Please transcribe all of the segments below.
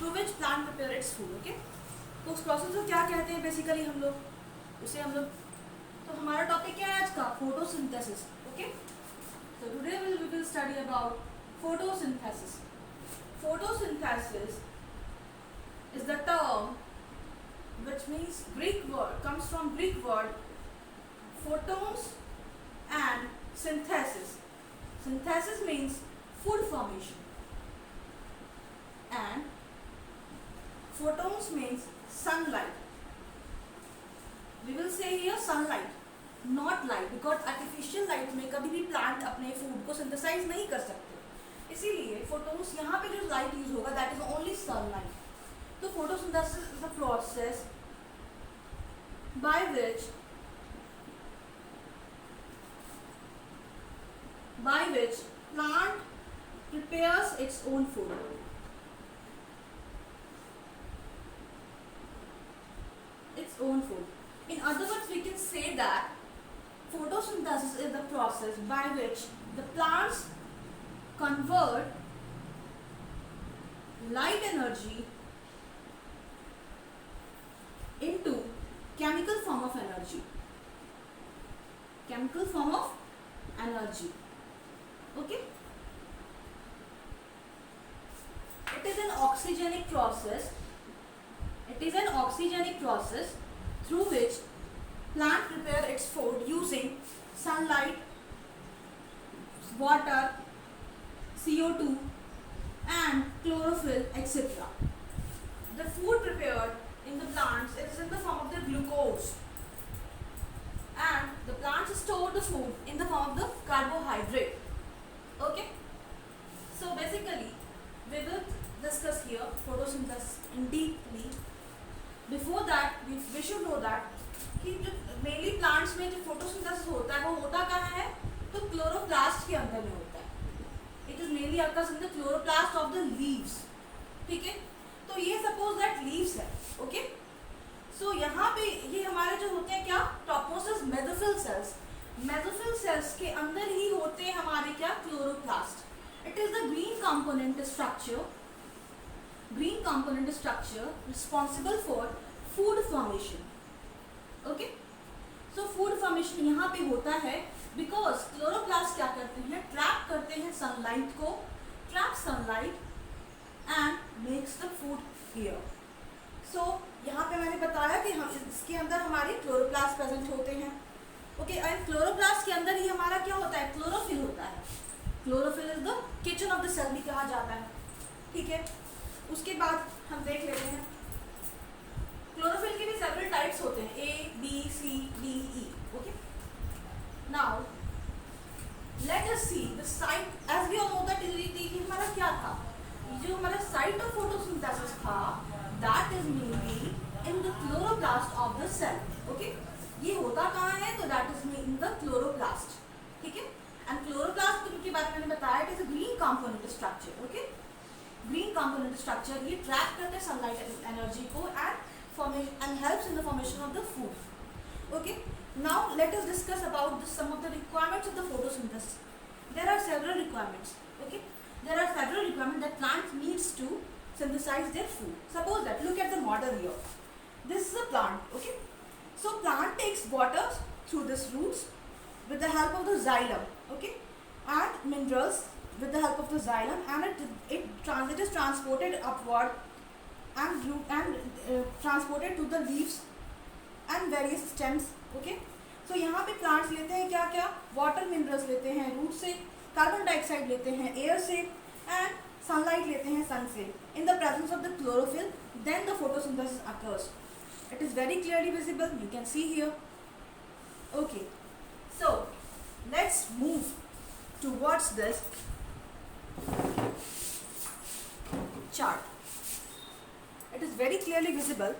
Through which plant prepare its food. Okay, तो उस process को क्या कहते हैं बेसिकली हम लोग उसे हम लोग, तो हमारा टॉपिक क्या है आज का, photosynthesis. Okay, so today we will study about photosynthesis. Photosynthesis is the term which means Greek word, comes from Greek word photons and synthesis. Synthesis means food formation and photons means sunlight. We will say here sunlight, not light, because artificial light में कभी भी plant अपने food को synthesise नहीं कर सकते, इसीलिए photons यहाँ पे जो लाइट यूज होगा दैट इज ओनली सनलाइट। तो photosynthesis is the process by which plant prepares its own food. Its own food. In other words, we can say that photosynthesis is the process by which the plants convert light energy into chemical form of energy. Chemical form of energy. Okay? It is an oxygenic process. It is an oxygenic process through which plant prepare its food using sunlight, water, CO2 and chlorophyll, etc. The food prepared in the plants is in the form of the glucose, and the plants store the food in the form of the carbohydrate. Okay, so basically we will discuss here photosynthesis in deeply. Before that we should know that कि जो mainly plants में जो photosynthesis होता है वो होता कहाँ है, तो क्लोरोप्लास्ट के अंदर में होता है। It is mainly occurs in the chloroplast of the leaves. ठीक है, तो ये सपोज दैट लीव्स है। ओके, सो यहाँ पे ये हमारे जो होते हैं क्या, topmost mesophyll cells. Mesophyll cells के अंदर ही होते हैं हमारे क्या, chloroplast. It is the green component structure, green component structure responsible for food formation. Okay, so food formation यहाँ पे होता है because chloroplast क्या करते हैं, ट्रैप करते हैं सनलाइट को, trap sunlight and makes the food here. So यहाँ पे मैंने बताया कि हम इसके अंदर हमारे क्लोरोप्लास्ट प्रेजेंट होते हैं। ओके, एंड क्लोरोप्लास्ट के अंदर ही हमारा क्या होता है, क्लोरोफिल होता है। Chlorophyll is the kitchen of the cell भी कहा जाता है। ठीक है, उसके बाद हम देख लेते हैं क्लोरोफिल के भी सेवरल टाइप्स होते हैं, A B C D E. Okay, now let us see the site, as we all know that कि हमारा क्या था, जो हमारा साइट ऑफ फोटोसिंथेसिस था that is mainly in the chloroplast of the cell. Okay, ये होता कहाँ है, तो that is in the chloroplast. ठीक है, एंड क्लोरोप्लास्ट के बारे में मैंने बताया it is a green component structure. Okay, green component structure ये ट्रैप करते हैं सनलाइट एनर्जी को and helps in the formation of the food. Okay, now let us discuss about some of the requirements of the photosynthesis. There are several requirements. Okay, there are several requirements that plant needs to synthesize their food. Suppose that, look at the model here. This is a plant. Okay, so plant takes water through this roots with the help of the xylem. Okay, and minerals with the help of the xylem, and it is transported upward and transported to the leaves and various stems. Okay, so यहाँ पे plants लेते हैं क्या क्या, water minerals लेते हैं root से, carbon dioxide लेते हैं एयर से, एंड सनलाइट लेते हैं सन से। In the presence of the chlorophyll then the photosynthesis occurs. It is very clearly visible, you can see here. Okay, so let's move towards this chart. It is very clearly visible.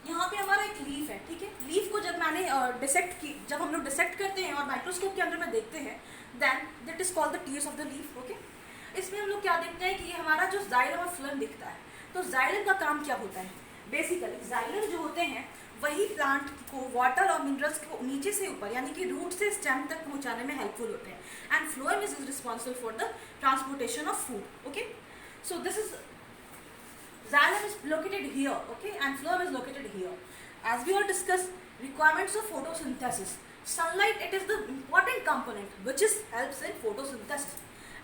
यहाँ पे हमारा एक leaf है। ठीक है, leaf को जब मैंने डिसेक्ट की, जब हम लोग डिसेक्ट करते हैं और माइक्रोस्कोप के अंदर में देखते हैं then that is called the tiers of the leaf. Okay, इसमें हम लोग क्या देखते हैं कि ये हमारा जो जाइलम और फ्लोएम दिखता है। तो जाइलम का काम क्या होता है, बेसिकली जाइलम जो होते हैं वही प्लांट को वाटर और मिनरल्स को नीचे से ऊपर यानी कि रूट से स्टेम तक पहुंचाने में हेल्पफुल होते हैं, and phloem is responsible for the transportation of food. Okay, So this is xylem is located here, okay, and phloem is located here. As we all discussed, requirements of photosynthesis. Sunlight, it is the important component which is helps in photosynthesis.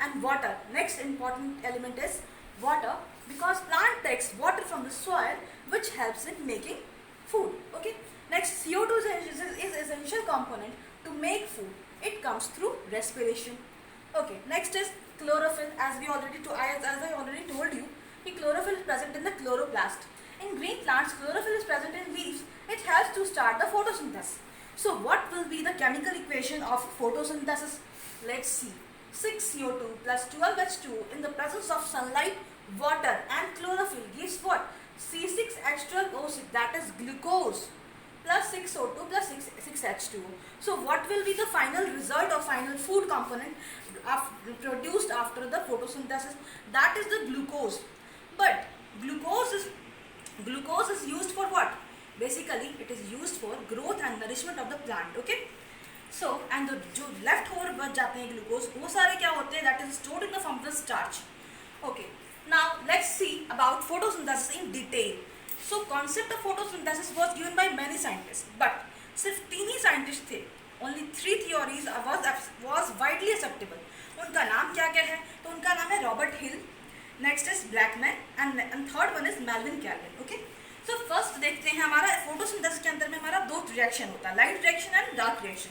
And water, next important element is water, because plant takes water from the soil which helps in making food. Okay. Next, CO2 is essential component to make food. It comes through respiration. Okay. Next is chlorophyll. As I already told you, the chlorophyll is present in the chloroplast. In green plants, chlorophyll is present in leaves. It helps to start the photosynthesis. So what will be the chemical equation of photosynthesis? Let's see. 6CO2 plus 12H2 in the presence of sunlight, water and chlorophyll gives what? C6H12O6, that is glucose, plus 6O2 plus 6H2O. So what will be the final result or final food component produced after the photosynthesis? That is the glucose. But glucose is used for what? Basically it is used for growth and nourishment of the plant. Okay. So and the जो left over बच जाते हैं glucose, वो सारे क्या होते हैं? That is stored in the form of the starch. Okay. Now let's see about photosynthesis in detail. So concept of photosynthesis was given by many scientists, but सिर्फ 3 ही साइंटिस्ट थे. Only 3 theories was widely acceptable. उनका नाम क्या क्या है? तो उनका नाम है Robert Hill, next is Blackman and third one is Melvin Calvin. Okay. So first देखते हैं, हमारा फोटोसिंथेसिस के अंदर में हमारा दो रिएक्शन होता है, light reaction and dark reaction.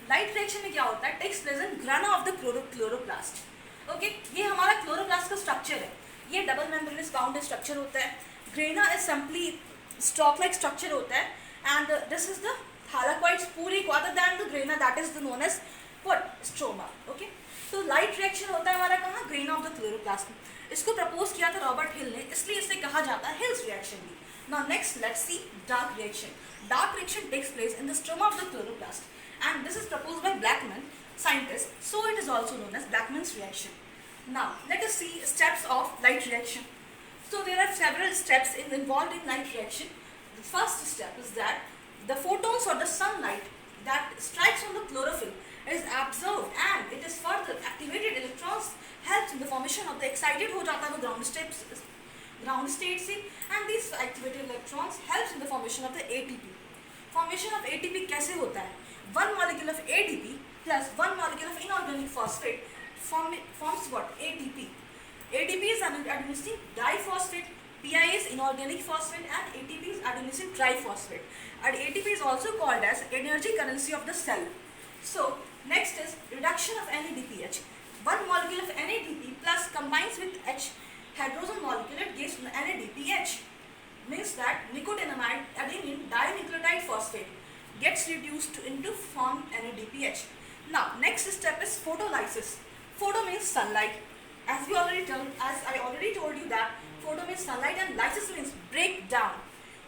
Light reaction में क्या होता है? Takes place in grana of the chloroplast. Okay. ये हमारा क्लोरोप्लास्ट का स्ट्रक्चर है. ये डबल मेम्ब्रेनस बाउंडेड स्ट्रक्चर होता है. Grana is simply stack like structure होता है, and this is the thylakoids पूरी other than the grana, that is the known as what? Stroma. Okay. तो लाइट रिएक्शन होता है हमारा कहाँ? Grana of the chloroplast. इसको प्रपोज किया था रॉबर्ट हिल ने, इसलिए इसे कहा जाता है हिल्स रिएक्शन भी. Now next let's see dark reaction. Dark reaction takes place in the stroma of the chloroplast, and this is proposed by Blackman, scientist, so it is also known as Blackman's reaction. Now let us see steps of light reaction. So there are several steps involved in light reaction. The first step is that the photons or the sunlight that strikes on the chlorophyll is absorbed and it is further activated. Electrons helps in the formation of the excited हो जाता है वो ground state से, and these activated electrons helps in the formation of the ATP. Formation of ATP कैसे होता है? One molecule of ADP plus one molecule of inorganic phosphate forms what? ATP. ADP is adenosine diphosphate, PI is inorganic phosphate, and ATP is adenosine triphosphate. And ATP is also called as energy currency of the cell. So next is reduction of NADPH. One molecule of NADP plus combines with H hydrogen molecule, it gives NADPH. Means that nicotinamide adenine dinucleotide phosphate gets reduced into form NADPH. Now next step is photolysis. Photo means sunlight. As I already told you that photo means sunlight and lysis means break down.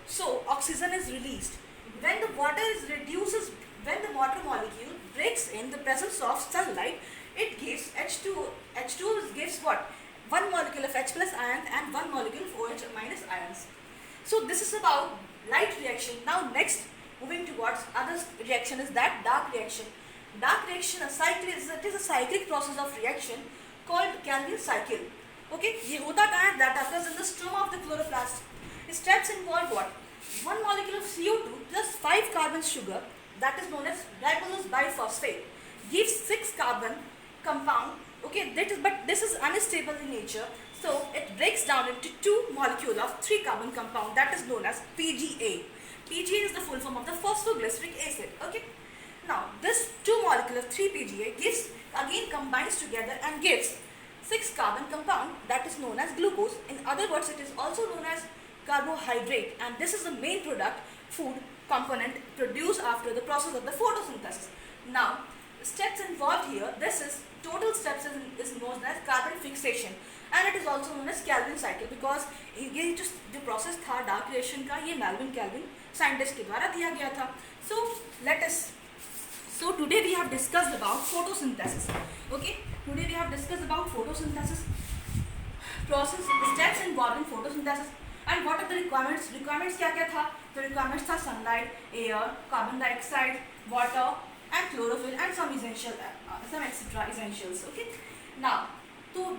So oxygen is released. When the water molecule breaks in the presence of sunlight, it gives H2O. H2O gives what? One molecule of H plus ion and one molecule of OH minus ions. So this is about light reaction. Now next, moving towards other reaction is that dark reaction. Dark reaction it is a cyclic process of reaction called Calvin cycle. Okay, ये होता कहाँ है? That occurs in the stroma of the chloroplast. Steps involve what? One molecule of CO2 plus 5 carbon sugar, that is known as ribulose biphosphate, gives 6 carbon compound. Okay, but this is unstable in nature, so it breaks down into 2 molecule of 3 carbon compound, that is known as PGA. PGA is the full form of the phosphoglyceric acid. Okay. Now this 2 molecule of 3 PGA combines together and gives 6 carbon compound, that is known as glucose. In other words, it is also known as carbohydrate, and this is the main product food component produced after the process of the photosynthesis. Now steps involved here, this is total steps is known as carbon fixation, and it is also known as Calvin cycle, because ये जो process था dark reaction का, ये Melvin kelvin scientist के द्वारा दिया गया था. So today we have discussed about photosynthesis. Okay, today we have discussed about photosynthesis process, steps involved in photosynthesis, and what are the requirements. Requirements क्या क्या था? The requirements था sunlight, air, carbon dioxide, water and chlorophyll and some essentials. Okay. Now So,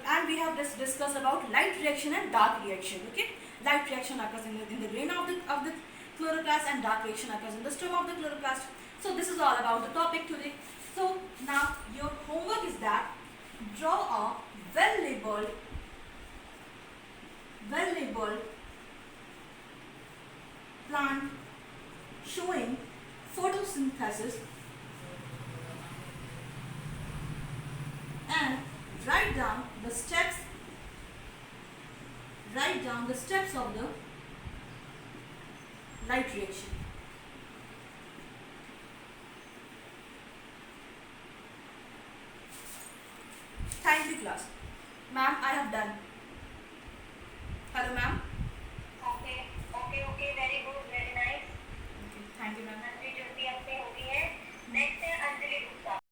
and we have just discussed about light reaction and dark reaction. Okay, light reaction occurs in the grain of the chloroplast, and dark reaction occurs in the stem of the chloroplast. So this is all about the topic today. So now your homework is that draw a well labeled plant showing photosynthesis and write down the steps of the light reaction. Thank you, class. Ma'am, I have done. Hello, ma'am.